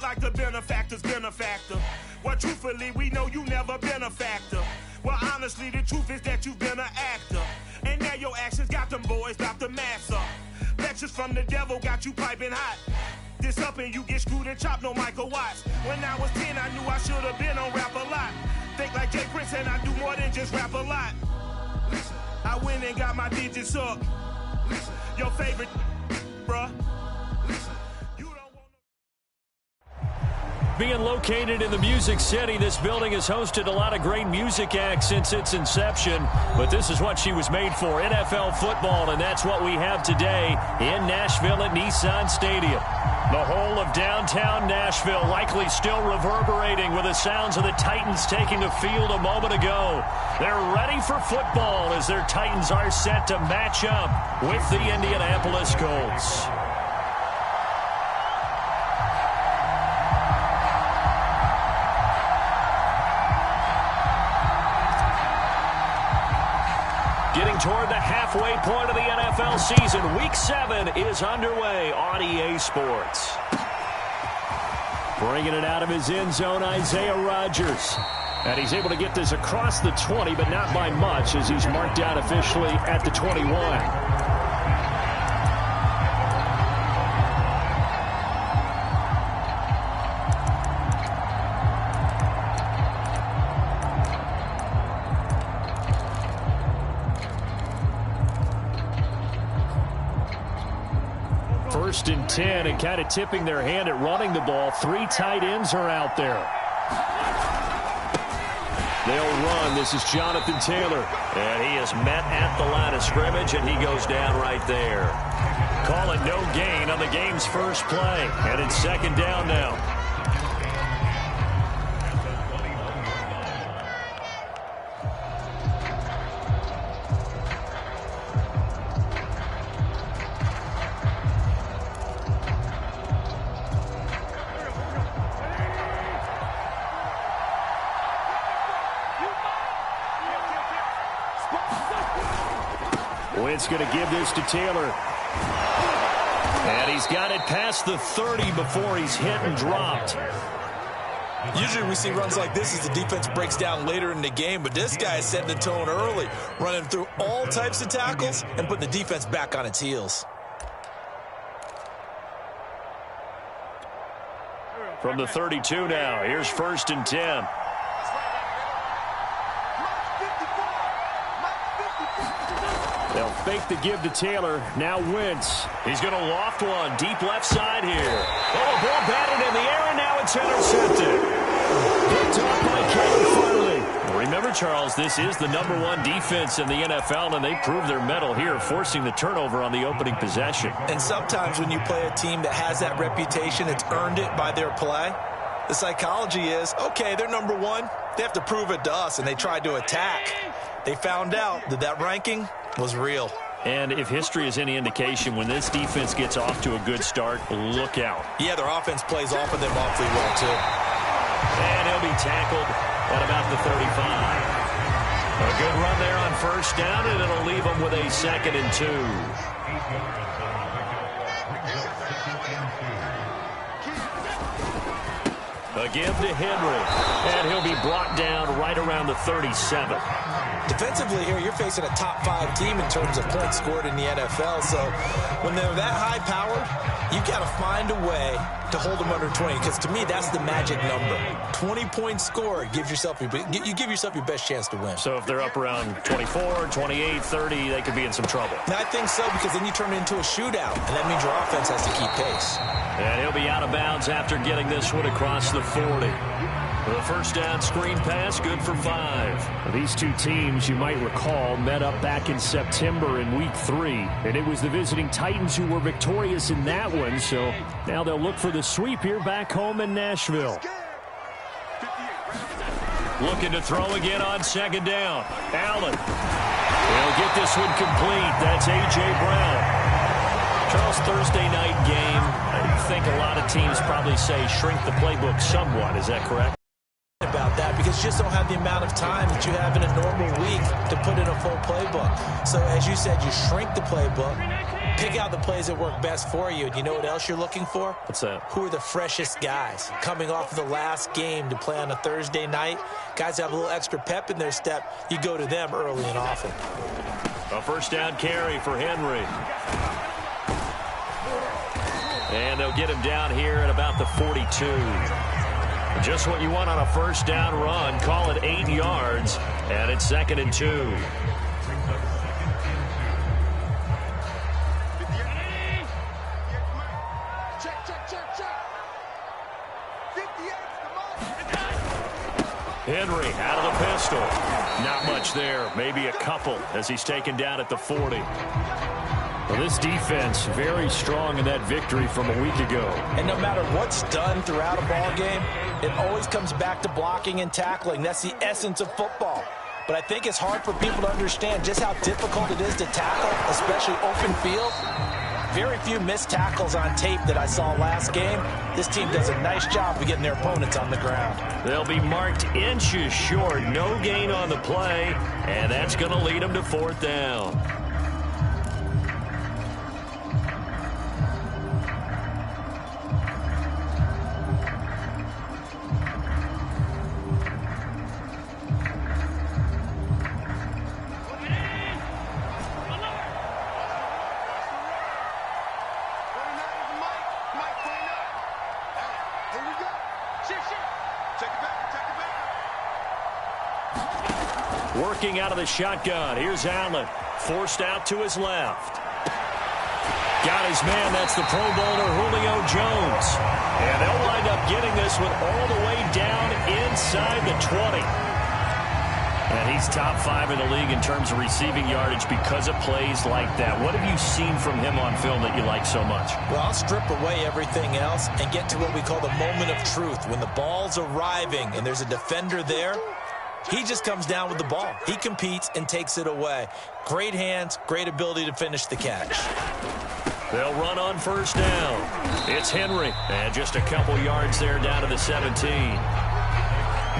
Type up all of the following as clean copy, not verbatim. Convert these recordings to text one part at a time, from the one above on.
it like the benefactor's been a factor. Well, truthfully, we know you never been a factor. Well, honestly, the truth is that you've been an actor. And now your actions got them boys about to mass up. Lectures from the devil got you piping hot. This up and you get screwed and chopped, no Michael Watts. When I was 10, I knew I should have been on rap a lot. Think like Jay Prince and I do more than just rap a lot. I went and got my digits up. Your favorite, bruh. Being located in the Music City, this building has hosted a lot of great music acts since its inception. But this is what she was made for, NFL football, and that's what we have today in Nashville at Nissan Stadium. The whole of downtown Nashville likely still reverberating with the sounds of the Titans taking the field a moment ago. They're ready for football as their Titans are set to match up with the Indianapolis Colts. Getting toward the halfway point of the NFL season, Week 7 is underway on EA Sports. Bringing it out of his end zone, Isaiah Rodgers. And he's able to get this across the 20, but not by much, as he's marked down officially at the 21. First and 10, and kind of tipping their hand at running the ball. 3 tight ends are out there. They'll run. This is Jonathan Taylor. And he is met at the line of scrimmage, and he goes down right there. Call it no gain on the game's first play. And it's second down now. Wentz going to give this to Taylor. And he's got it past the 30 before he's hit and dropped. Usually we see runs like this as the defense breaks down later in the game, but this guy is setting the tone early, running through all types of tackles and putting the defense back on its heels. From the 32 now, here's first and 10. They'll fake the give to Taylor. Now Wentz. He's going to loft one. Deep left side here. Oh, a ball batted in the air, and now it's intercepted. Picked up by Kevin Farley. Remember, Charles, this is the #1 defense in the NFL, and they proved their mettle here, forcing the turnover on the opening possession. And sometimes when you play a team that has that reputation, it's earned it by their play. The psychology is, okay, they're #1. They have to prove it to us, and they tried to attack. They found out that that ranking was real. And if history is any indication, when this defense gets off to a good start, look out. Yeah, their offense plays off of them awfully well, too. And he'll be tackled at about the 35. A good run there on first down, and it'll leave them with a 2nd and 2. A give to Henry, and he'll be brought down right around the 37. Defensively here, you're facing a top 5 team in terms of points scored in the NFL. So when they're that high-powered, you've got to find a way to hold them under 20. Because to me, that's the magic number. 20 points scored, you give yourself your best chance to win. So if they're up around 24, 28, 30, they could be in some trouble. And I think so, because then you turn it into a shootout, and that means your offense has to keep pace. And he'll be out of bounds after getting this one across the 40. The first down screen pass, good for 5. These two teams, you might recall, met up back in September in Week 3. And it was the visiting Titans who were victorious in that one. So now they'll look for the sweep here back home in Nashville. Looking to throw again on second down. Allen. He'll get this one complete. That's A.J. Brown. Charles, Thursday night game, I think a lot of teams probably say shrink the playbook somewhat. Is that correct? About that, because you just don't have the amount of time that you have in a normal week to put in a full playbook. So as you said, you shrink the playbook, Pick out the plays that work best for you. And you know what else you're looking for? What's that? Who are the freshest guys coming off of the last game to play on a Thursday night? Guys have a little extra pep in their step. You go to them early and often. A first down carry for Henry. And they'll get him down here at about the 42. Just what you want on a first down run. Call it 8 yards, and it's 2nd and 2. Henry out of the pistol. Not much there. Maybe a couple as he's taken down at the 40. Well, this defense very strong in that victory from a week ago. And no matter what's done throughout a ball game, it always comes back to blocking and tackling. That's the essence of football. But I think it's hard for people to understand just how difficult it is to tackle, especially open field. Very few missed tackles on tape that I saw last game. This team does a nice job of getting their opponents on the ground. They'll be marked inches short. No gain on the play, and that's going to lead them to 4th down. Working out of the shotgun. Here's Allen. Forced out to his left. Got his man. That's the Pro Bowler Julio Jones. And they'll wind up getting this one all the way down inside the 20. And he's top 5 in the league in terms of receiving yardage because of plays like that. What have you seen from him on film that you like so much? Well, I'll strip away everything else and get to what we call the moment of truth. When the ball's arriving and there's a defender there, he just comes down with the ball. He competes and takes it away. Great hands, great ability to finish the catch. They'll run on first down. It's Henry. And just a couple yards there down to the 17.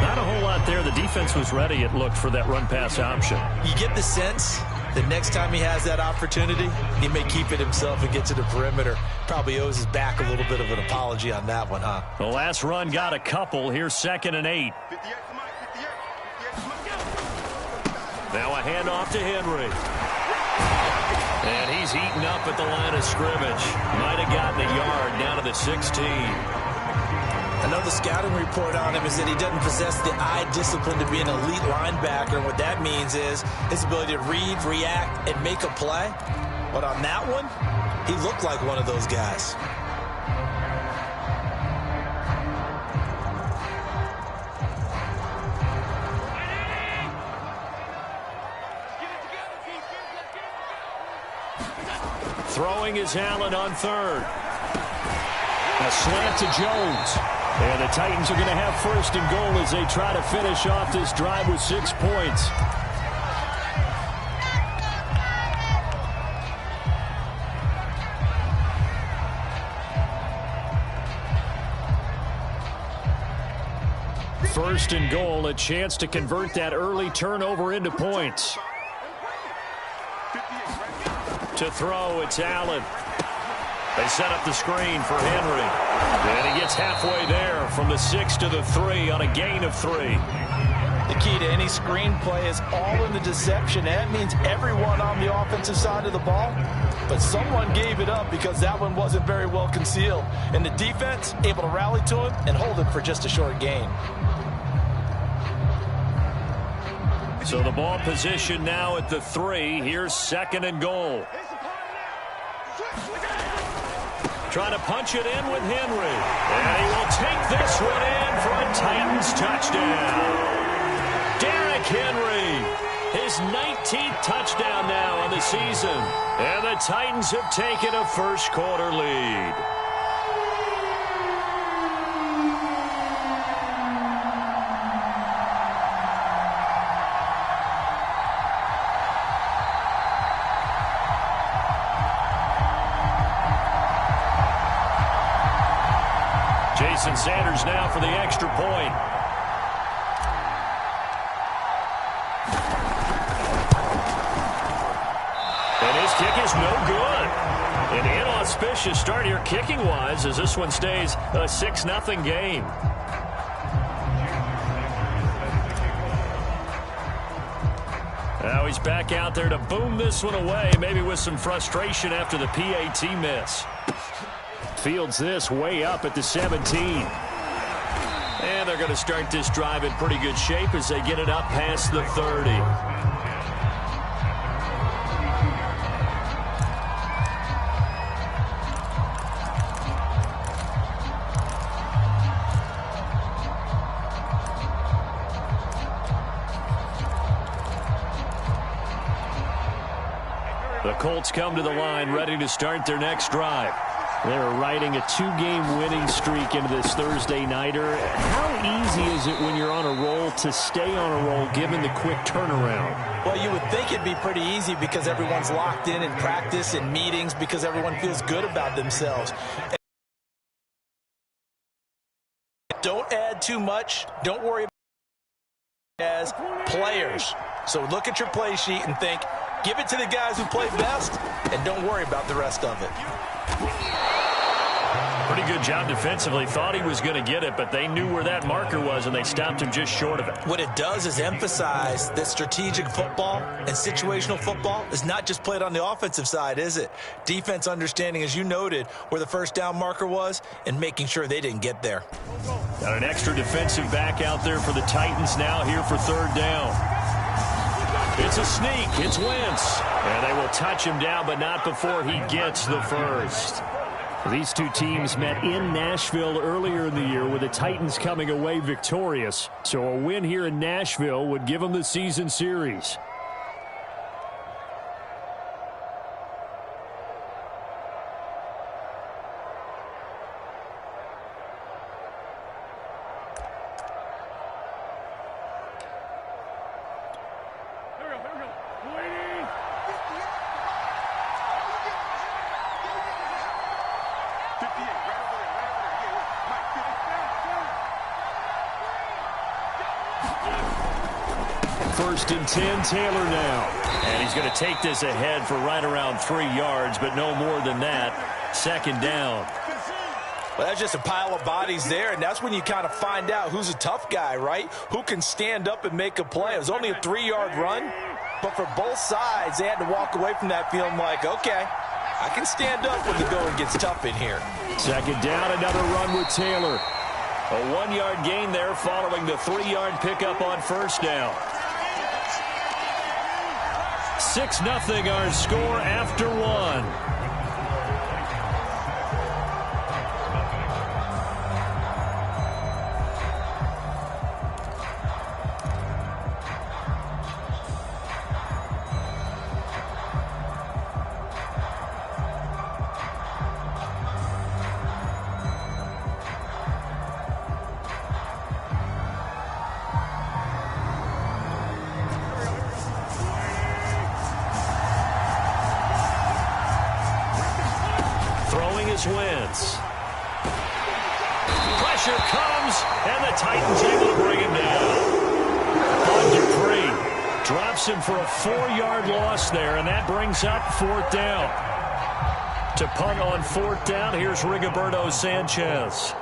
Not a whole lot there. The defense was ready, it looked, for that run-pass option. You get the sense that next time he has that opportunity, he may keep it himself and get to the perimeter. Probably owes his back a little bit of an apology on that one, huh? The last run got a couple. Here's 2nd and 8. Now a handoff to Henry. And he's eaten up at the line of scrimmage. Might have gotten a yard down to the 16. I know the scouting report on him is that he doesn't possess the eye discipline to be an elite linebacker. And what that means is his ability to read, react, and make a play. But on that one, he looked like one of those guys. Throwing is Allen on 3rd. A slant to Jones. And the Titans are going to have 1st and goal as they try to finish off this drive with 6 points. First and goal, a chance to convert that early turnover into points. To throw, it's Allen. They set up the screen for Henry. And he gets halfway there from the 6 to the 3 on a gain of 3. The key to any screen play is all in the deception. That means everyone on the offensive side of the ball. But someone gave it up because that one wasn't very well concealed. And the defense able to rally to him and hold it for just a short gain. So the ball position now at the 3. Here's 2nd and goal. Trying to punch it in with Henry. And he will take this one in for a Titans touchdown. Derrick Henry, his 19th touchdown now on the season. And the Titans have taken a first-quarter lead. Jason Sanders now for the extra point. And his kick is no good. auspicious start here kicking-wise as this one stays a 6-0 game. Now he's back out there to boom this one away, maybe with some frustration after the PAT miss. Fields this way up at the 17. And they're going to start this drive in pretty good shape as they get it up past the 30. The Colts come to the line ready to start their next drive. They're riding a 2-game winning streak into this Thursday nighter. How easy is it when you're on a roll to stay on a roll given the quick turnaround? Well, you would think it'd be pretty easy because everyone's locked in practice and meetings because everyone feels good about themselves. Don't add too much. Don't worry about it as players. So look at your play sheet and think, give it to the guys who play best, and don't worry about the rest of it. Pretty good job defensively. Thought he was going to get it, but they knew where that marker was, and they stopped him just short of it. What it does is emphasize that strategic football and situational football is not just played on the offensive side, is it? Defense understanding, as you noted, where the first down marker was and making sure they didn't get there. Got an extra defensive back out there for the Titans now here for third down. It's a sneak. It's Wentz. And they will touch him down, but not before he gets the first. These two teams met in Nashville earlier in the year with the Titans coming away victorious. So a win here in Nashville would give them the season series. First and 10, Taylor now. And he's going to take this ahead for right around 3 yards, but no more than that. Second down. Well, that's just a pile of bodies there, and that's when you kind of find out who's a tough guy, right? Who can stand up and make a play. It was only a 3-yard run, but for both sides, they had to walk away from that feeling like, okay, I can stand up when the going gets tough in here. Second down, another run with Taylor. A 1-yard gain there following the 3-yard pickup on first down. 6-0 our score after one. Wentz. Pressure comes, and the Titans able to bring him down. Dupree drops him for a 4-yard loss there, and that brings up fourth down. To punt on fourth down, here's Rigoberto Sanchez.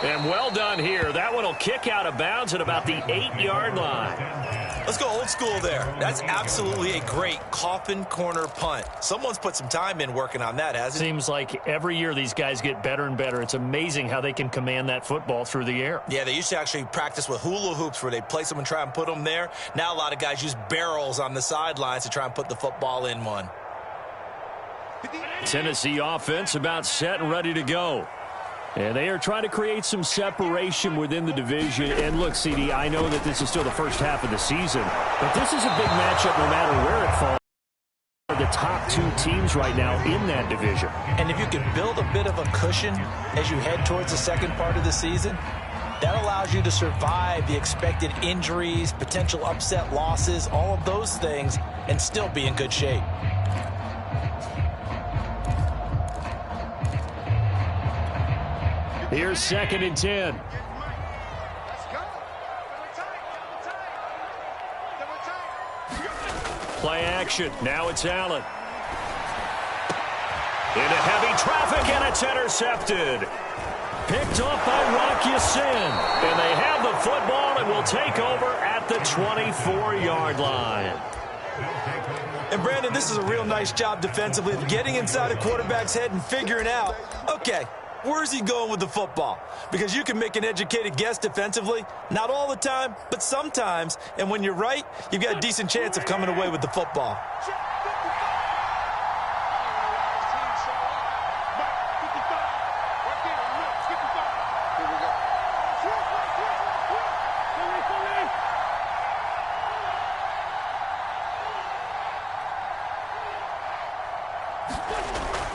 And well done here. That one will kick out of bounds at about the 8-yard line. Let's go old school there. That's absolutely a great coffin corner punt. Someone's put some time in working on that, hasn't it? Seems like every year these guys get better and better. It's amazing how they can command that football through the air. Yeah, they used to actually practice with hula hoops where they place them and try and put them there. Now a lot of guys use barrels on the sidelines to try and put the football in one. Tennessee offense about set and ready to go. And they are trying to create some separation within the division. And look, CD, I know that this is still the first half of the season, but this is a big matchup no matter where it falls. The top two teams right now in that division. And if you can build a bit of a cushion as you head towards the second part of the season, that allows you to survive the expected injuries, potential upset losses, all of those things, and still be in good shape. Here's second and 10. Play action. Now it's Allen. Into heavy traffic, and it's intercepted. Picked off by Rocky Sin. And they have the football and will take over at the 24-yard line. And, Brandon, this is a real nice job defensively of getting inside a quarterback's head and figuring out, okay, where's he going with the football? Because you can make an educated guess defensively. Not all the time, but sometimes. And when you're right, you've got a decent chance of coming away with the football.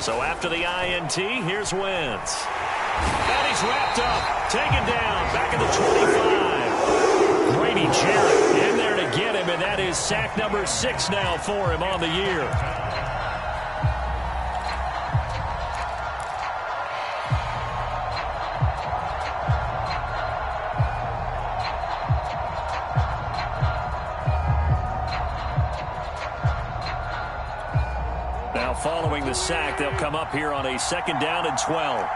So after the INT, here's Wentz. And he's wrapped up, taken down, back at the 25. Brady Jarrett in there to get him, and that is sack number 6 now for him on the year. Following the sack, they'll come up here on a 2nd down and 12.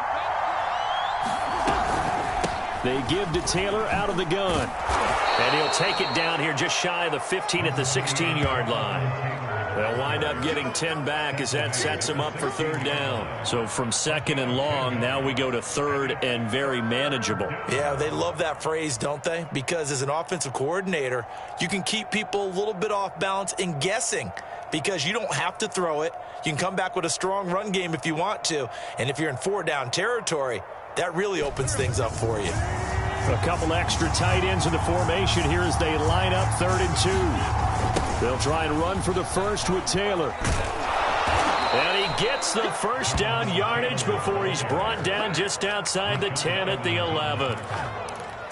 They give to Taylor out of the gun. And he'll take it down here just shy of the 15 at the 16-yard line. They'll wind up getting 10 back as that sets them up for 3rd down. So from 2nd and long, now we go to 3rd and very manageable. Yeah, they love that phrase, don't they? Because as an offensive coordinator, you can keep people a little bit off balance and guessing. Because you don't have to throw it. You can come back with a strong run game if you want to. And if you're in 4-down territory, that really opens things up for you. A couple extra tight ends in the formation here as they line up 3rd and 2. They'll try and run for the first with Taylor. And he gets the 1st down yardage before he's brought down just outside the 10 at the 11.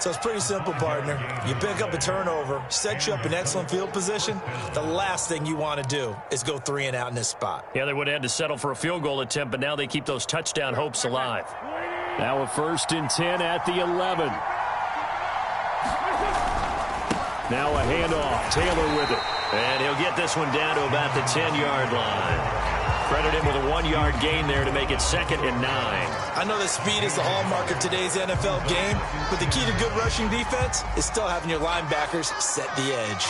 So it's pretty simple, partner. You pick up a turnover, set you up in excellent field position. The last thing you want to do is go 3 and out in this spot. Yeah, they would have had to settle for a field goal attempt, but now they keep those touchdown hopes alive. Now a 1st and 10 at the 11. Now a handoff. Taylor with it. And he'll get this one down to about the 10-yard line. Credit him with a 1-yard gain there to make it 2nd and 9. I know that speed is the hallmark of today's NFL game, but the key to good rushing defense is still having your linebackers set the edge.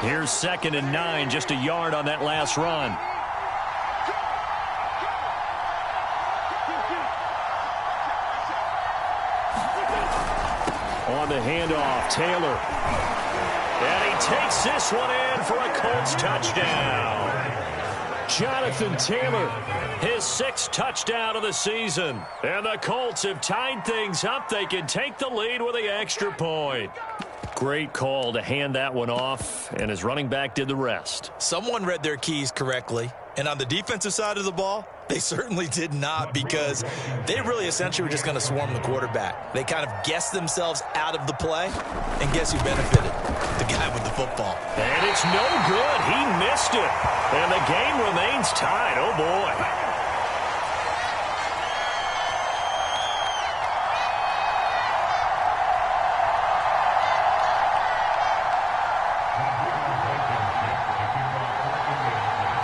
Here's 2nd and 9, just a yard on that last run. On the handoff, Taylor. And he takes this one in for a Colts touchdown. Jonathan Taylor, his 6th touchdown of the season. And the Colts have tied things up. They can take the lead with the extra point. Great call to hand that one off, and his running back did the rest. Someone read their keys correctly, and on the defensive side of the ball, they certainly did not, because they really essentially were just going to swarm the quarterback. They kind of guessed themselves out of the play, and guess who benefited? The guy with the football. And it's no good. He missed it. And the game remains tied. Oh, boy.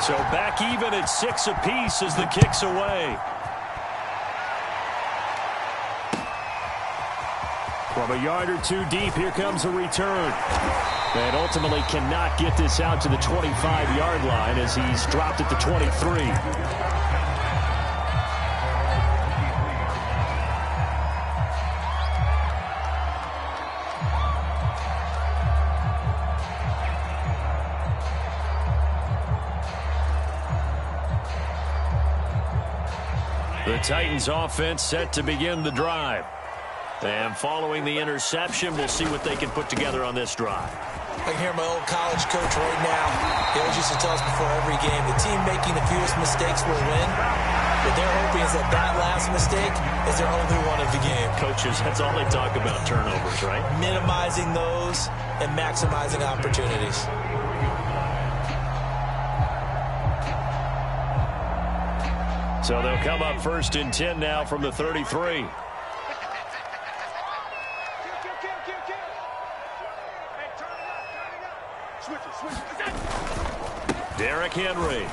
So back even at 6 apiece as the kick's away. From a yard or 2 deep, here comes a return. And ultimately cannot get this out to the 25-yard line as he's dropped at the 23. The Titans offense set to begin the drive. And following the interception, we'll see what they can put together on this drive. I can hear my old college coach right now. He always used to tell us before every game, the team making the fewest mistakes will win. What they're hoping is that that last mistake is their only one of the game. Coaches, that's all they talk about, turnovers, right? Minimizing those and maximizing opportunities. So they'll come up 1st and 10 now from the 33. Derrick Henry.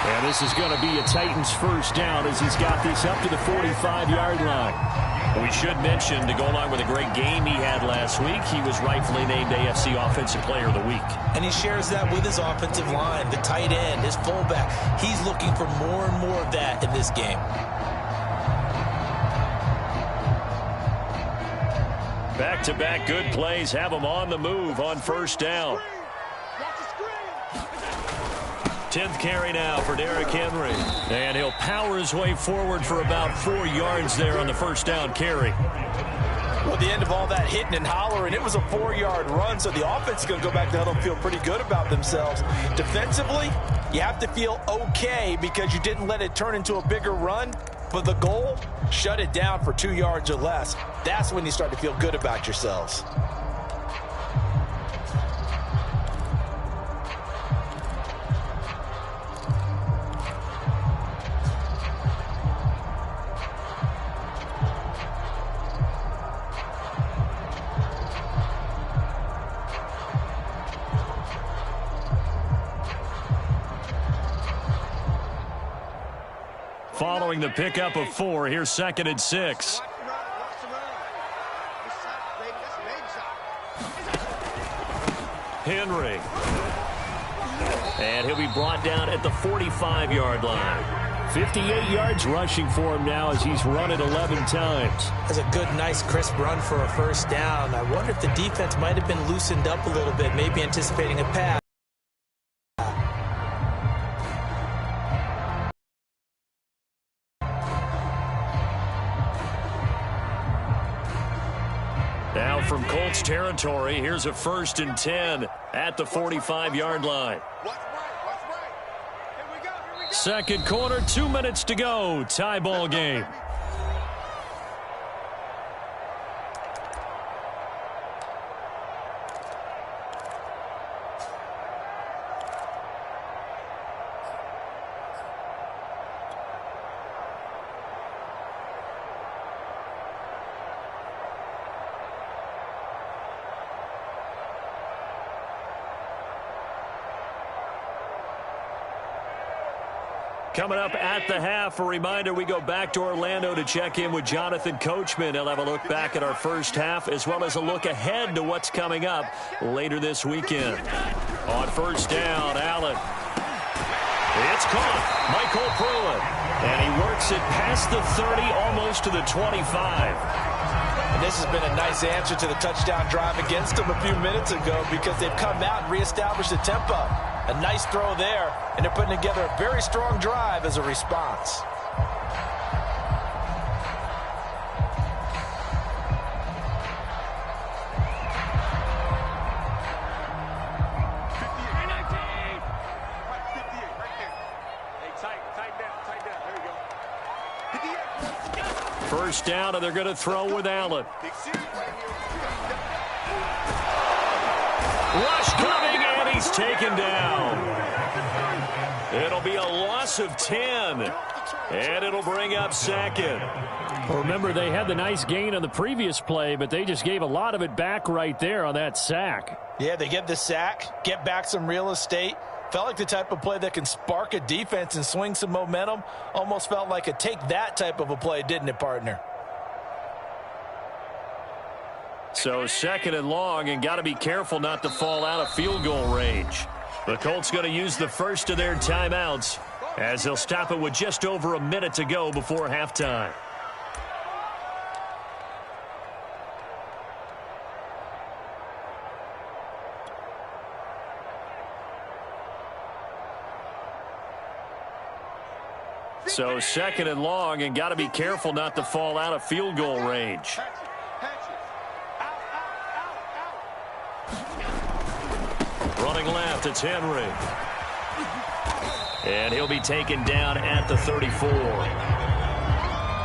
And this is going to be a Titans first down as he's got this up to the 45-yard line. We should mention, to go along with a great game he had last week, he was rightfully named AFC Offensive Player of the Week. And he shares that with his offensive line, the tight end, his fullback. He's looking for more and more of that in this game. Back-to-back good plays have him on the move on first down. 10th carry now for Derrick Henry. And he'll power his way forward for about 4 yards there on the first down carry. Well, at the end of all that hitting and hollering, it was a 4-yard run, so the offense is going to go back to huddle and feel pretty good about themselves. Defensively, you have to feel okay because you didn't let it turn into a bigger run. But the goal, shut it down for 2 yards or less. That's when you start to feel good about yourselves. Following the pickup of 4, here's 2nd and 6. Henry. And he'll be brought down at the 45-yard line. 58 yards rushing for him now as he's run it 11 times. That's a good, nice, crisp run for a first down. I wonder if the defense might have been loosened up a little bit, maybe anticipating a pass. Now from Colts territory, here's a 1st and 10 at the 45-yard line. Second quarter, 2 minutes to go. Tie ball game. Coming up at the half, a reminder, we go back to Orlando to check in with Jonathan Coachman. He'll have a look back at our first half as well as a look ahead to what's coming up later this weekend. On first down, Allen. It's caught. Michael Pruitt. And he works it past the 30, almost to the 25. And this has been a nice answer to the touchdown drive against them a few minutes ago because they've come out and reestablished the tempo. A nice throw there, and they're putting together a very strong drive as a response. First down, and they're going to throw with Allen. Rush coming, and he's taken down. It'll be a loss of 10, and it'll bring up 2nd. Well, remember, they had the nice gain on the previous play, but they just gave a lot of it back right there on that sack. Yeah, they get the sack, get back some real estate. Felt like the type of play that can spark a defense and swing some momentum. Almost felt like a take that type of a play, didn't it, partner? So 2nd and long, and got to be careful not to fall out of field goal range. The Colts going to use the first of their timeouts as they'll stop it with just over a minute to go before halftime. So 2nd and long, and got to be careful not to fall out of field goal range. Running left, it's Henry. And he'll be taken down at the 34.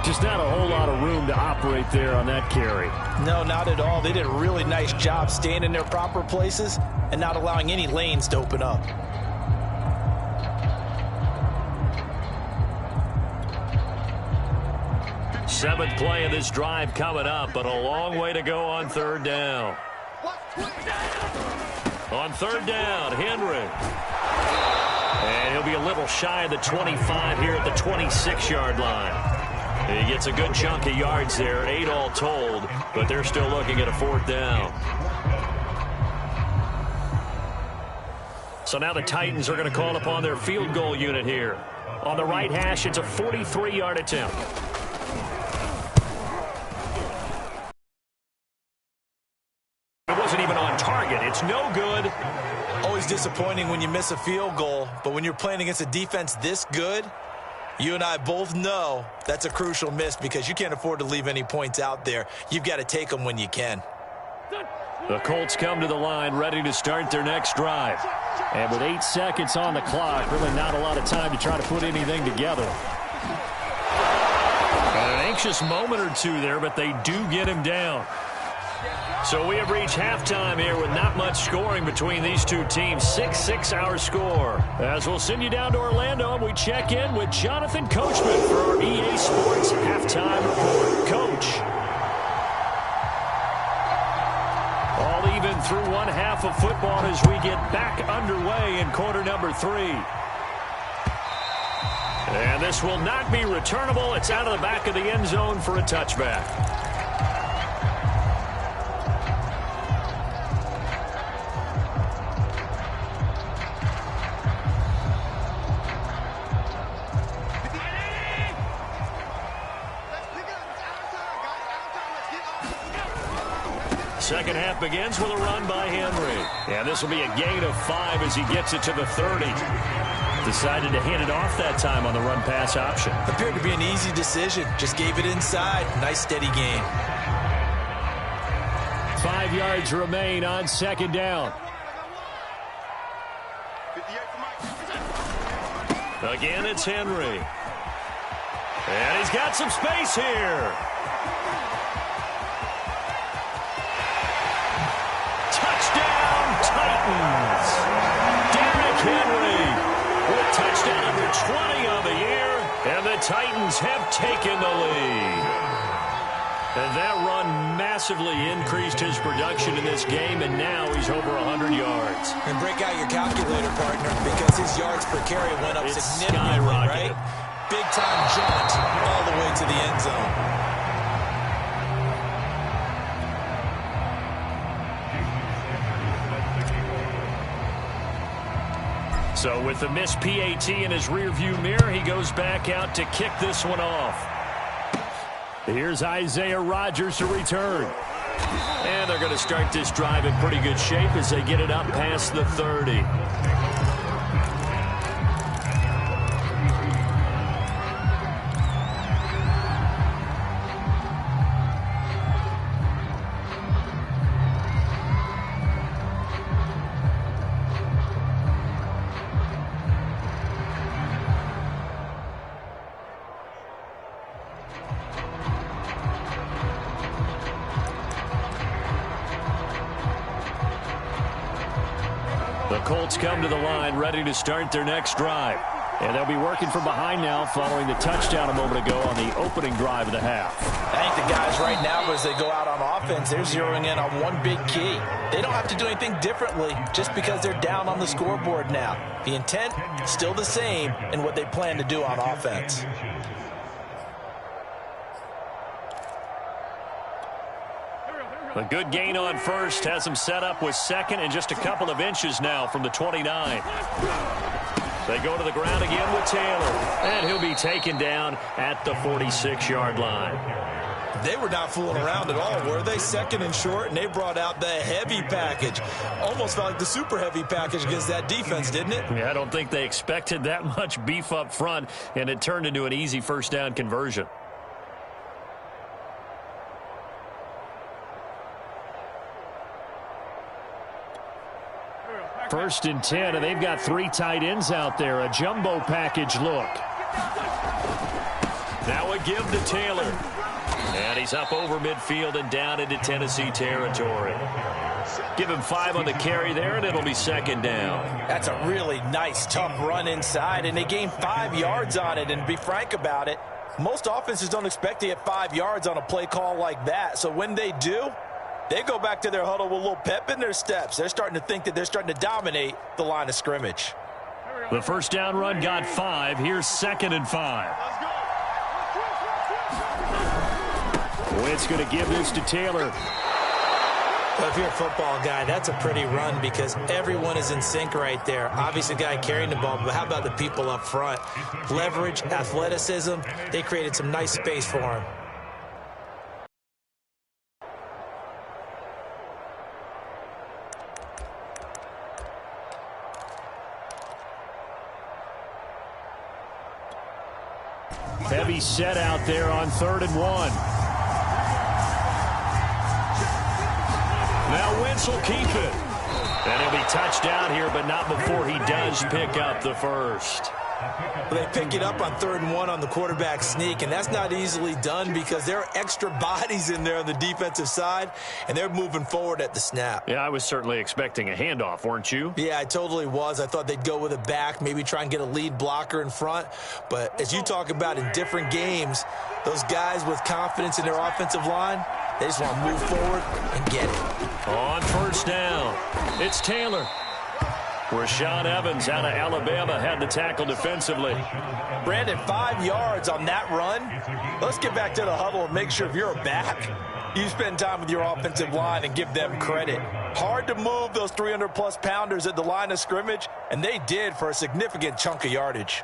Just not a whole lot of room to operate there on that carry. No, not at all. They did a really nice job staying in their proper places and not allowing any lanes to open up. Seventh play of this drive coming up, but a long way to go on 3rd down. On third down, Henry. And he'll be a little shy of the 25 here at the 26-yard line. He gets a good chunk of yards there, 8 all told, but they're still looking at a fourth down. So now the Titans are going to call upon their field goal unit here. On the right hash, it's a 43-yard attempt. It wasn't even on target. It's no good. Always disappointing when you miss a field goal, but when you're playing against a defense this good, you and I both know that's a crucial miss because you can't afford to leave any points out there. You've got to take them when you can. The Colts come to the line ready to start their next drive. And with 8 seconds on the clock, really not a lot of time to try to put anything together. And an anxious moment or two there, but they do get him down. So we have reached halftime here with not much scoring between these two teams. 6-6 our score. As we'll send you down to Orlando, and we check in with Jonathan Coachman for our EA Sports Halftime Report. Coach. All even through one half of football as we get back underway in quarter number 3. And this will not be returnable. It's out of the back of the end zone for a touchback. Second half begins with a run by Henry. And this will be a gain of 5 as he gets it to the 30. Decided to hand it off that time on the run-pass option. Appeared to be an easy decision. Just gave it inside. Nice, steady gain. 5 yards remain on second down. Again, it's Henry. And he's got some space here. Touchdown, Titans. Derrick Henry with touchdown number 20 on the year, and the Titans have taken the lead. And that run massively increased his production in this game, and now he's over 100 yards. And break out your calculator, partner, because his yards per carry went up significantly, right? Big-time jaunt all the way to the end zone. So with the missed PAT in his rearview mirror, he goes back out to kick this one off. Here's Isaiah Rodgers to return. And they're going to start this drive in pretty good shape as they get it up past the 30. The Colts come to the line ready to start their next drive. And they'll be working from behind now following the touchdown a moment ago on the opening drive of the half. I think the guys right now, as they go out on offense, they're zeroing in on one big key. They don't have to do anything differently just because they're down on the scoreboard now. The intent, still the same in what they plan to do on offense. A good gain on first has him set up with second and just a couple of inches now from the 29. They go to the ground again with Taylor, and he'll be taken down at the 46-yard line. They were not fooling around at all, were they? Second and short, and they brought out the heavy package. Almost felt like the super heavy package against that defense, didn't it? Yeah, I don't think they expected that much beef up front, and it turned into an easy first down conversion. First and 10, and they've got 3 tight ends out there. A jumbo package look. Now a give to Taylor. And he's up over midfield and down into Tennessee territory. Give him 5 on the carry there, and it'll be second down. That's a really nice, tough run inside, and they gained 5 yards on it. And to be frank about it, most offenses don't expect to get 5 yards on a play call like that. So when they do, They go back to their huddle with a little pep in their steps. They're starting to think that they're starting to dominate the line of scrimmage. The first down run got 5. Here's 2nd and 5. Wentz going to give this to Taylor. Well, if you're a football guy, that's a pretty run because everyone is in sync right there. Obviously, the guy carrying the ball, but how about the people up front? Leverage, athleticism, they created some nice space for him. Heavy set out there on 3rd and 1. Now Wentz will keep it. And he'll be touched down here, but not before he does pick up the first. They pick it up on 3rd and 1 on the quarterback sneak, and that's not easily done because there are extra bodies in there on the defensive side, and they're moving forward at the snap. Yeah, I was certainly expecting a handoff, weren't you? Yeah, I totally was. I thought they'd go with a back, maybe try and get a lead blocker in front. But as you talk about in different games, those guys with confidence in their offensive line, they just want to move forward and get it. On 1st down, it's Taylor. Rashaan Evans out of Alabama had the tackle defensively. Brandon, 5 yards on that run. Let's get back to the huddle and make sure if you're a back, you spend time with your offensive line and give them credit. Hard to move those 300-plus pounders at the line of scrimmage, and they did for a significant chunk of yardage.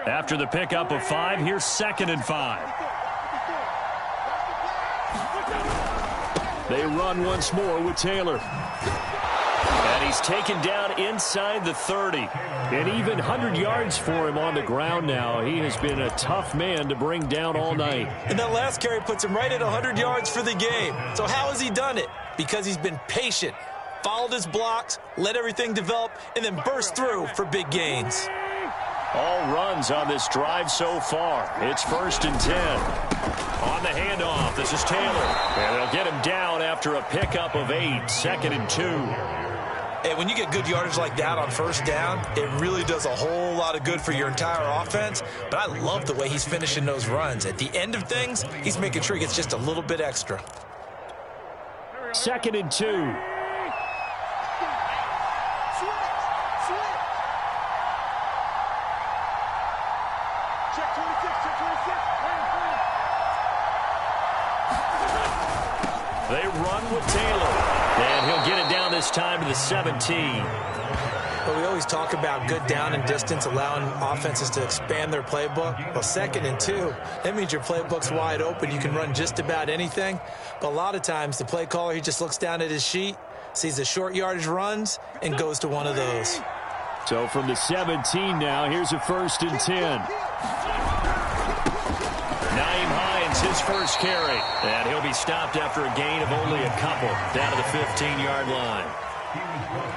After the pickup of 5, here's 2nd and 5. They run once more with Taylor. And he's taken down inside the 30. And even 100 yards for him on the ground now. He has been a tough man to bring down all night. And that last carry puts him right at 100 yards for the game. So how has he done it? Because he's been patient, followed his blocks, let everything develop, and then burst through for big gains. All runs on this drive so far. It's 1st and 10. On the handoff, this is Taylor. And they'll get him down after a pickup of 8, 2nd and 2. And when you get good yardage like that on 1st down, it really does a whole lot of good for your entire offense. But I love the way he's finishing those runs. At the end of things, he's making sure he gets just a little bit extra. 2nd and 2. They run with Taylor. And he'll get it down this time to the 17. Well, we always talk about good down and distance, allowing offenses to expand their playbook. Well, 2nd and 2, that means your playbook's wide open. You can run just about anything. But a lot of times, the play caller, he just looks down at his sheet, sees the short yardage runs, and goes to one of those. So from the 17 now, here's a 1st and 10. Naeem Hines, his first carry. And he'll be stopped after a gain of only a couple down to the 15-yard line.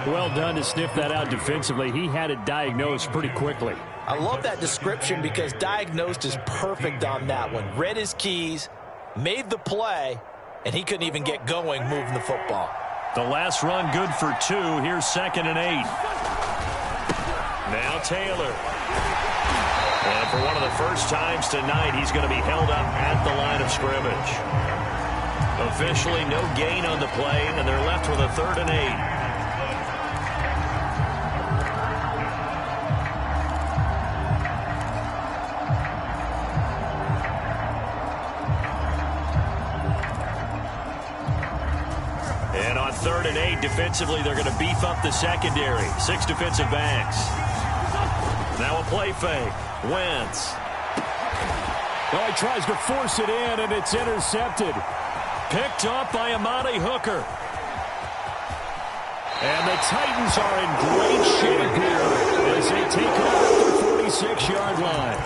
Well done to sniff that out defensively. He had it diagnosed pretty quickly. I love that description because diagnosed is perfect on that one. Read his keys, made the play, and he couldn't even get going moving the football. The last run good for 2. Here's 2nd and 8. Now Taylor. And for one of the first times tonight, he's going to be held up at the line of scrimmage. Officially no gain on the play, and they're left with a 3rd and 8. And on 3rd and 8, defensively, they're going to beef up the secondary. 6 defensive backs. Now a play fake. Wentz. Oh, he tries to force it in, and it's intercepted. Picked up by Amani Hooker. And the Titans are in great shape here as they take off the 46-yard line.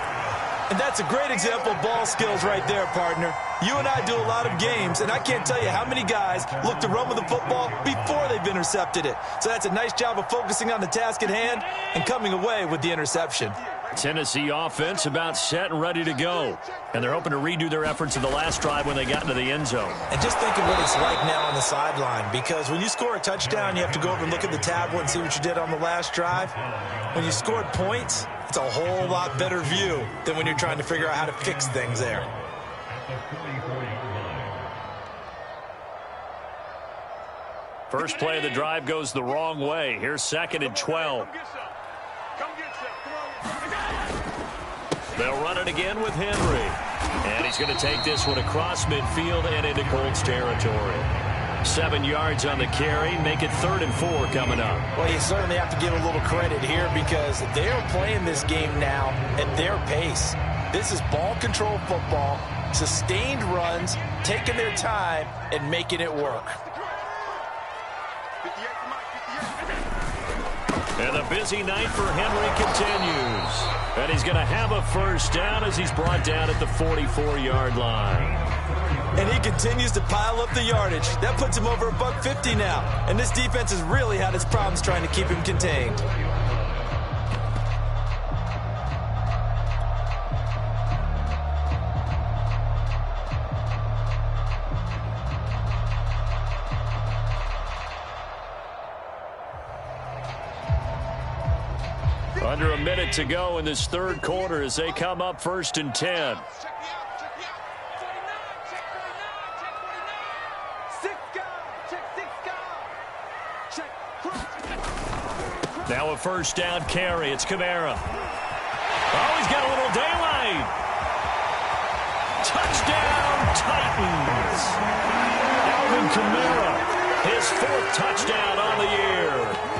And that's a great example of ball skills right there, partner. You and I do a lot of games, and I can't tell you how many guys look to run with the football before they've intercepted it. So that's a nice job of focusing on the task at hand and coming away with the interception. Tennessee offense about set and ready to go. And they're hoping to redo their efforts in the last drive when they got into the end zone. And just think of what it's like now on the sideline, because when you score a touchdown, you have to go over and look at the tablet and see what you did on the last drive. When you scored points, it's a whole lot better view than when you're trying to figure out how to fix things there. First play of the drive goes the wrong way. Here's 2nd and 12. They'll run it again with Henry. And he's going to take this one across midfield and into Colts territory. 7 yards on the carry. Make it 3rd and 4 coming up. Well, you certainly have to give a little credit here because they're playing this game now at their pace. This is ball control football, sustained runs, taking their time, and making it work. And the busy night for Henry continues. And he's going to have a first down as he's brought down at the 44-yard line. And he continues to pile up the yardage. That puts him over $150 now. And this defense has really had its problems trying to keep him contained. Under a minute to go in this 3rd quarter as they come up 1st and 10. Now a first down carry. It's Kamara. Oh, he's got a little daylight. Touchdown, Titans. Alvin Kamara, his 4th touchdown on the year.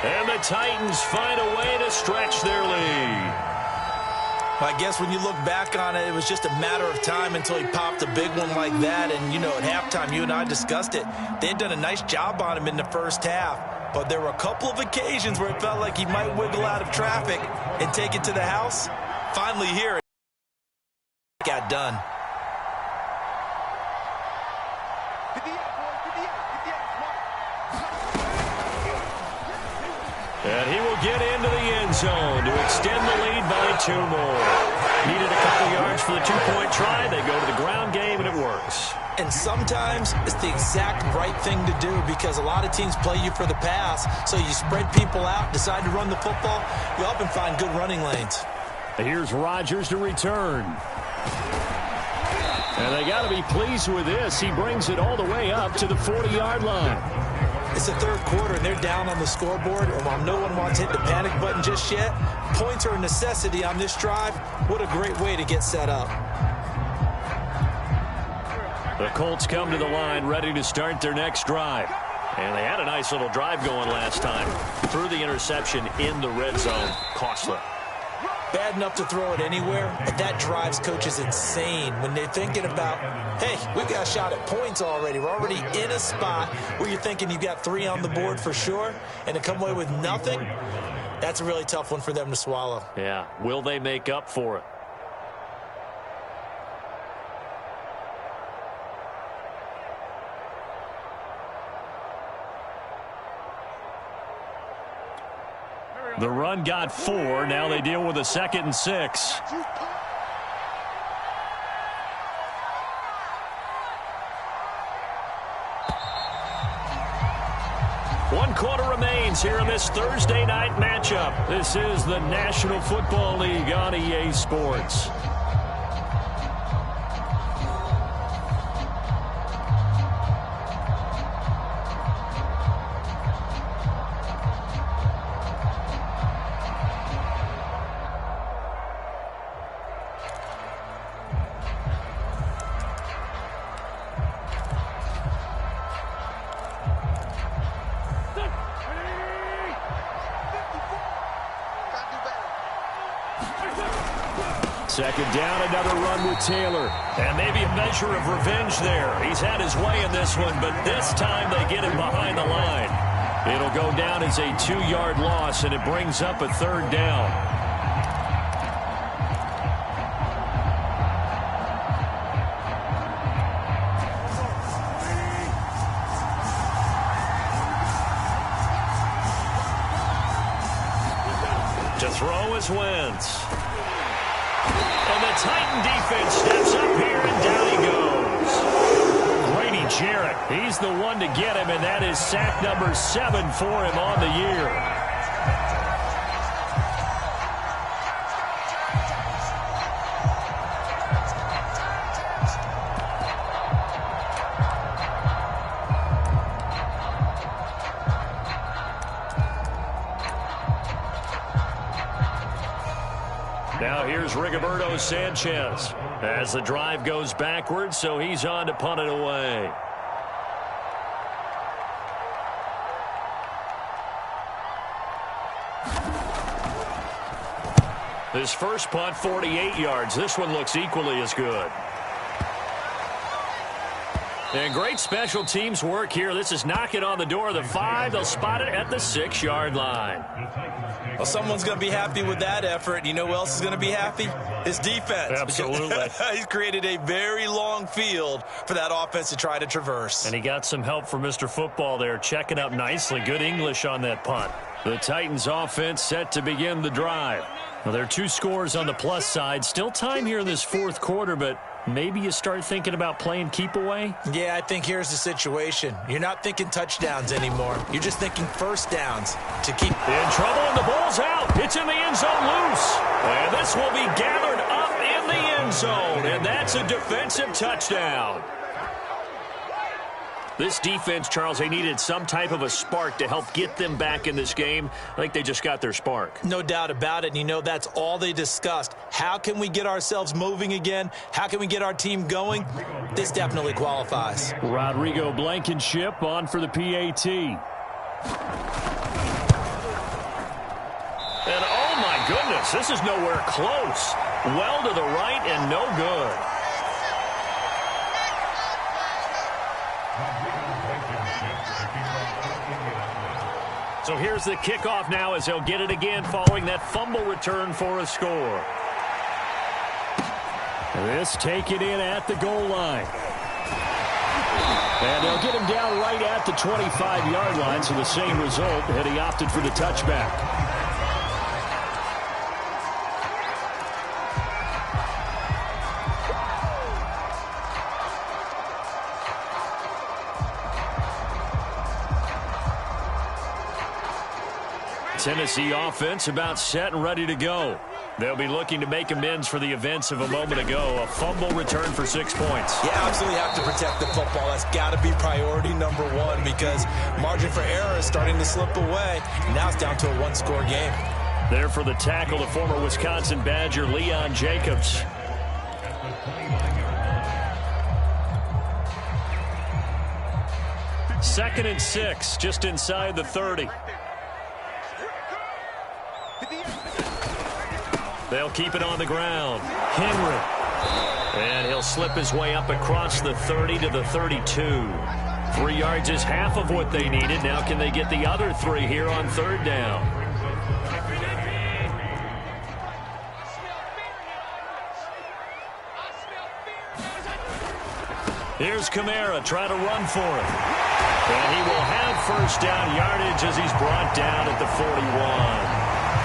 And the Titans find a way to stretch their lead. I guess when you look back on it, it was just a matter of time until he popped a big one like that. And, you know, at halftime, you and I discussed it. They had done a nice job on him in the first half. But there were a couple of occasions where it felt like he might wiggle out of traffic and take it to the house. Finally here, it got done. And he will get into the end zone to extend the lead by 2 more. Needed a couple yards for the 2-point try. They go to the ground game, and it works. And sometimes it's the exact right thing to do because a lot of teams play you for the pass. So you spread people out, decide to run the football. You often find good running lanes. Here's Rodgers to return. And they got to be pleased with this. He brings it all the way up to the 40-yard line. It's the 3rd quarter, and they're down on the scoreboard. And while no one wants to hit the panic button just yet, points are a necessity on this drive. What a great way to get set up. The Colts come to the line ready to start their next drive. And they had a nice little drive going last time. Threw the interception in the red zone. Costly. Bad enough to throw it anywhere, but that drives coaches insane when they're thinking about, hey, we've got a shot at points already. We're already in a spot where you're thinking you've got 3 on the board for sure, and to come away with nothing, that's a really tough one for them to swallow. Yeah, will they make up for it? The run got 4. Now they deal with a 2nd and 6. One quarter remains here in this Thursday night matchup. This is the National Football League on EA Sports. Second down, another run with Taylor. And maybe a measure of revenge there. He's had his way in this one, but this time they get him behind the line. It'll go down as a 2-yard loss, and it brings up a 3rd down. To throw is Wentz. And the Titan defense steps up here, and down he goes. Grady Jarrett, he's the one to get him, and that is sack number 7 for him on the year. is Rigoberto Sanchez. As the drive goes backwards, so he's on to punt it away. His first punt, 48 yards. This one looks equally as good. And great special teams work here. This is knocking on the door of the 5. They'll spot it at the 6-yard line. Well, someone's going to be happy with that effort. You know who else is going to be happy? His defense. Absolutely. He's created a very long field for that offense to try to traverse. And he got some help from Mr. Football there, checking up nicely. Good English on that punt. The Titans offense set to begin the drive. Well, there are 2 scores on the plus side. Still time here in this fourth quarter, but maybe you start thinking about playing keep away? Yeah, I think here's the situation. You're not thinking touchdowns anymore. You're just thinking first downs to keep. In trouble, and the ball's out. It's in the end zone loose. And this will be gathered up in the end zone. And that's a defensive touchdown. This defense, Charles, they needed some type of a spark to help get them back in this game. I think they just got their spark. No doubt about it. And you know, that's all they discussed. How can we get ourselves moving again? How can we get our team going? This definitely qualifies. Rodrigo Blankenship on for the PAT. And oh my goodness, this is nowhere close. Well to the right and no good. So here's the kickoff now as they'll get it again following that fumble return for a score. This taken in at the goal line. And they'll get him down right at the 25-yard line, so the same result, and he opted for the touchback. Tennessee offense about set and ready to go. They'll be looking to make amends for the events of a moment ago. A fumble return for 6 points. You absolutely have to protect the football. That's got to be priority number one because margin for error is starting to slip away. Now it's down to a one-score game. There for the tackle, the former Wisconsin Badger, Leon Jacobs. Second and 6, just inside the 30. They'll keep it on the ground. Henry. And he'll slip his way up across the 30 to the 32. 3 yards is half of what they needed. Now can they get the other 3 here on third down? Here's Kamara trying to run for it. And he will have first down yardage as he's brought down at the 41.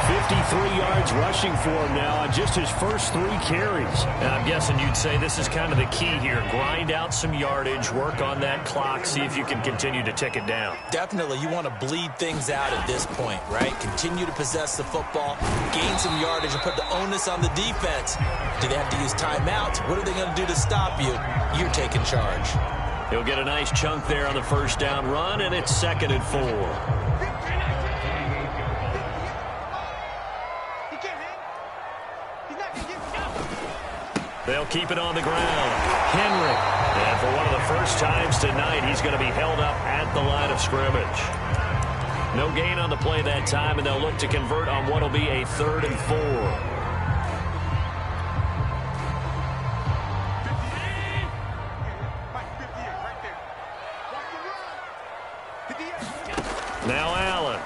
53 yards rushing for him now on just his first 3 carries. And I'm guessing you'd say this is kind of the key here. Grind out some yardage, work on that clock, see if you can continue to tick it down. Definitely. You want to bleed things out at this point, right? Continue to possess the football, gain some yardage, and put the onus on the defense. Do they have to use timeouts? What are they going to do to stop you? You're taking charge. He'll get a nice chunk there on the first down run, and it's 2nd and 4. They'll keep it on the ground. Henry. And for one of the first times tonight, he's going to be held up at the line of scrimmage. No gain on the play that time, and they'll look to convert on what will be a 3rd and 4. Now Allen.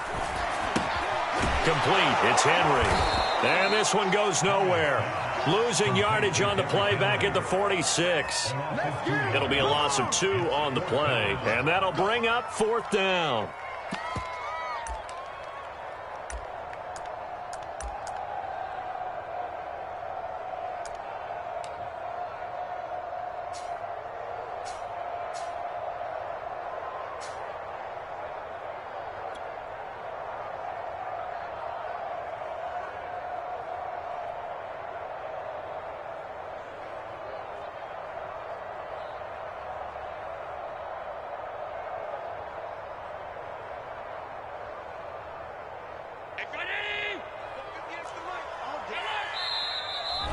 Complete. It's Henry. And this one goes nowhere. Losing yardage on the play back at the 46. It'll be a loss of 2 on the play. And that'll bring up 4th down.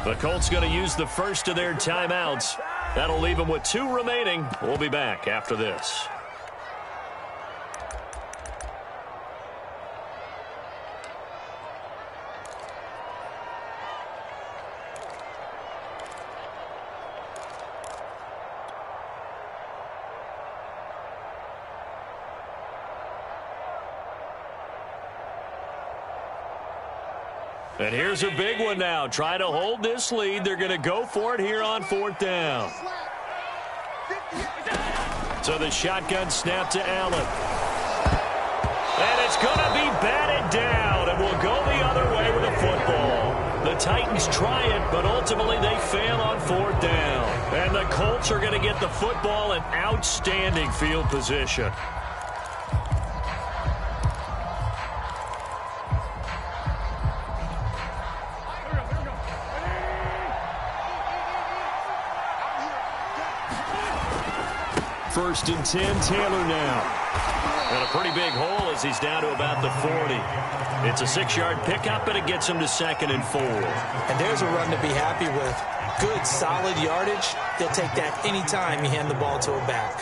The Colts going to use the first of their timeouts. That'll leave them with 2 remaining. We'll be back after this. And here's a big one now. Try to hold this lead. They're going to go for it here on 4th down. So the shotgun snap to Allen. And it's going to be batted down. And will go the other way with the football. The Titans try it, but ultimately they fail on 4th down. And the Colts are going to get the football in outstanding field position. First and 10, Taylor now. And a pretty big hole as he's down to about the 40. It's a 6-yard pickup, but it gets him to 2nd and 4. And there's a run to be happy with. Good, solid yardage. He'll take that any time you hand the ball to a back.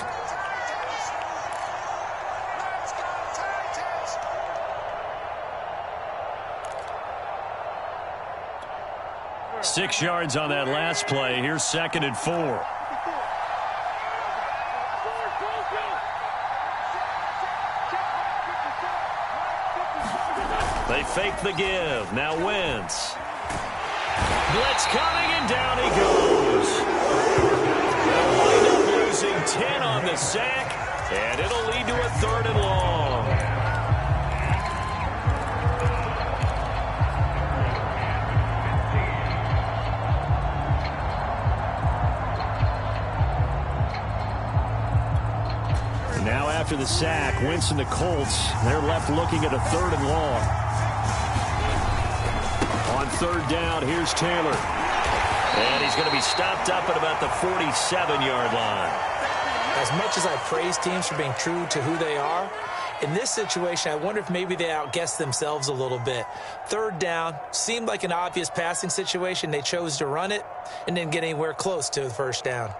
Six yards on that last play. Here's 2nd and 4. They fake the give. Now Wentz. Blitz coming, and down he goes. They'll wind up losing 10 on the sack, and it'll lead to a 3rd and long. Now after the sack, Wentz and the Colts, they're left looking at a 3rd and long. On 3rd down, here's Taylor. And he's going to be stopped up at about the 47-yard line. As much as I praise teams for being true to who they are, in this situation, I wonder if maybe they outguessed themselves a little bit. 3rd down seemed like an obvious passing situation. They chose to run it and didn't get anywhere close to the 1st down.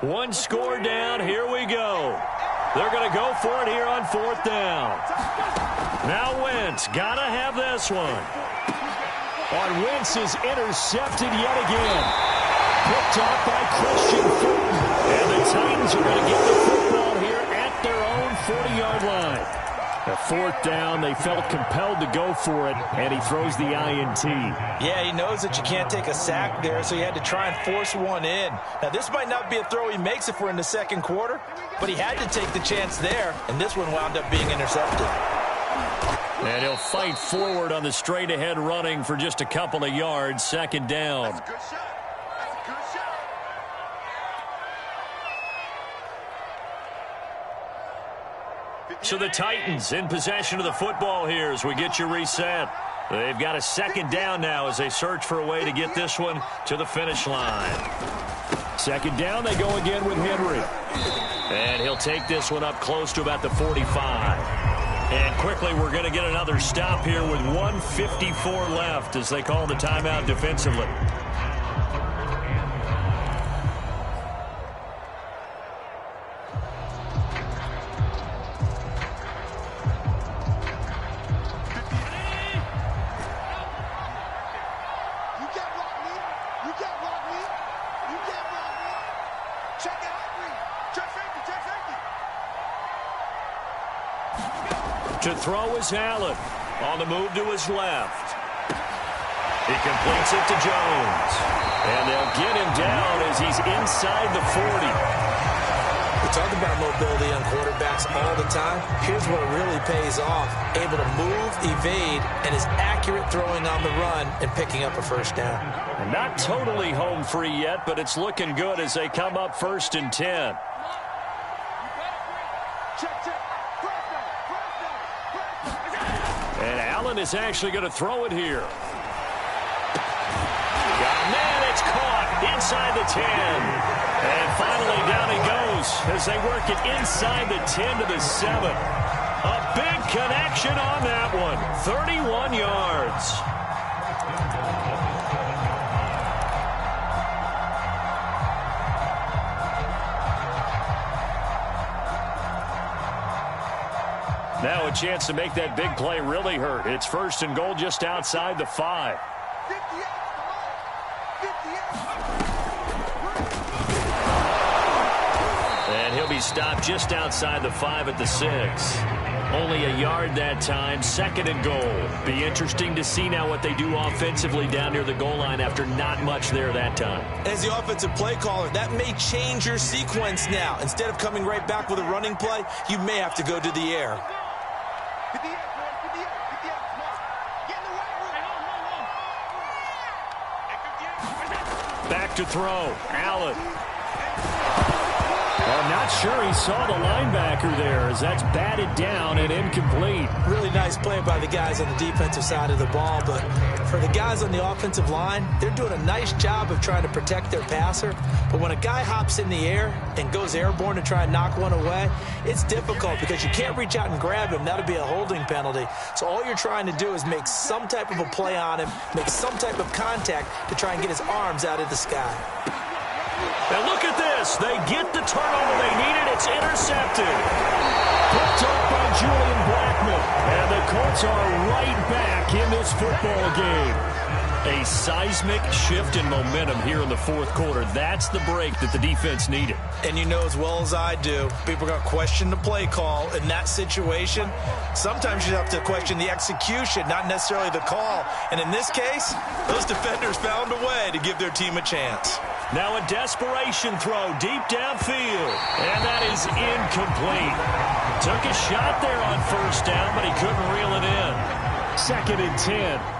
One score down. Here we go. They're going to go for it here on 4th down. Now Wentz. Got to have this one. On Wentz is intercepted yet again. Picked off by Christian Fulton. And the Titans are going to get the football here at their own 40-yard line. At 4th down, they felt compelled to go for it, and he throws the INT. Yeah, he knows that you can't take a sack there, so he had to try and force one in. Now, this might not be a throw he makes if we're in the 2nd quarter, but he had to take the chance there, and this one wound up being intercepted. And he'll fight forward on the straight-ahead running for just a couple of yards. 2nd down. That's a good shot. That's a good shot. So the Titans in possession of the football here as we get you reset. They've got a 2nd down now as they search for a way to get this one to the finish line. 2nd down, they go again with Henry. And he'll take this one up close to about the 45. And quickly, we're going to get another stop here with 1:54 left as they call the timeout defensively. To throw is Allen. On the move to his left. He completes it to Jones. And they'll get him down as he's inside the 40. We talk about mobility on quarterbacks all the time. Here's where it really pays off. Able to move, evade, and is accurate throwing on the run and picking up a 1st down. And not totally home free yet, but it's looking good as they come up 1st and 10. And Allen is actually going to throw it here. Man, it's caught. inside the 10. And finally down he goes as they work it inside the 10 to the 7. A big connection on that one. 31 yards. Now a chance to make that big play really hurt. It's 1st and goal just outside the 5. And he'll be stopped just outside the 5 at the 6. Only a yard that time, 2nd and goal. Be interesting to see now what they do offensively down near the goal line after not much there that time. As the offensive play caller, that may change your sequence now. Instead of coming right back with a running play, you may have to go to the air. Back to throw. Allen. I'm not sure he saw the linebacker there as that's batted down and incomplete. Really nice play by the guys on the defensive side of the ball, but for the guys on the offensive line, they're doing a nice job of trying to protect their passer. But when a guy hops in the air and goes airborne to try and knock one away, it's difficult because you can't reach out and grab him. That'll be a holding penalty. So all you're trying to do is make some type of a play on him, make some type of contact to try and get his arms out of the sky. And look at this. They get the turnover they needed. It's intercepted. Picked up by Julian Blackmon. And the Colts are right back in this football game. A seismic shift in momentum here in the 4th quarter. That's the break that the defense needed. And you know as well as I do, people are going to question the play call in that situation. Sometimes you have to question the execution, not necessarily the call. And in this case, those defenders found a way to give their team a chance. Now a desperation throw deep downfield. And that is incomplete. Took a shot there on 1st down, but he couldn't reel it in. 2nd and 10.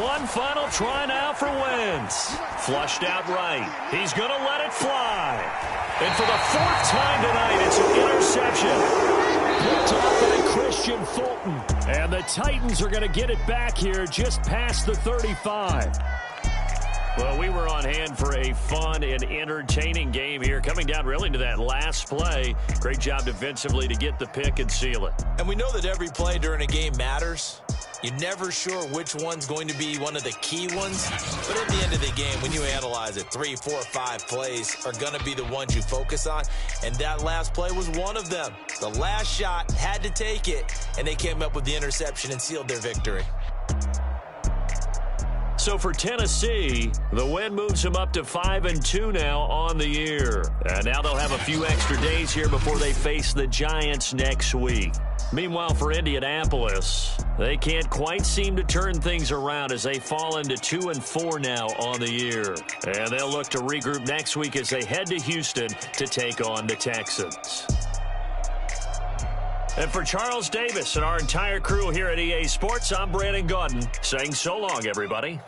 One final try now for Wentz. Flushed out right. He's going to let it fly. And for the 4th time tonight, it's an interception. Picked up by Christian Fulton. And the Titans are going to get it back here just past the 35. Well, we were on hand for a fun and entertaining game here. Coming down really to that last play. Great job defensively to get the pick and seal it. And we know that every play during a game matters. You're never sure which one's going to be one of the key ones. But at the end of the game, when you analyze it, 3, 4, 5 plays are going to be the ones you focus on. And that last play was one of them. The last shot had to take it, and they came up with the interception and sealed their victory. So for Tennessee, the win moves them up to 5-2 now on the year. And now they'll have a few extra days here before they face the Giants next week. Meanwhile, for Indianapolis, they can't quite seem to turn things around as they fall into 2-4 now on the year. And they'll look to regroup next week as they head to Houston to take on the Texans. And for Charles Davis and our entire crew here at EA Sports, I'm Brandon Gaudin saying so long, everybody.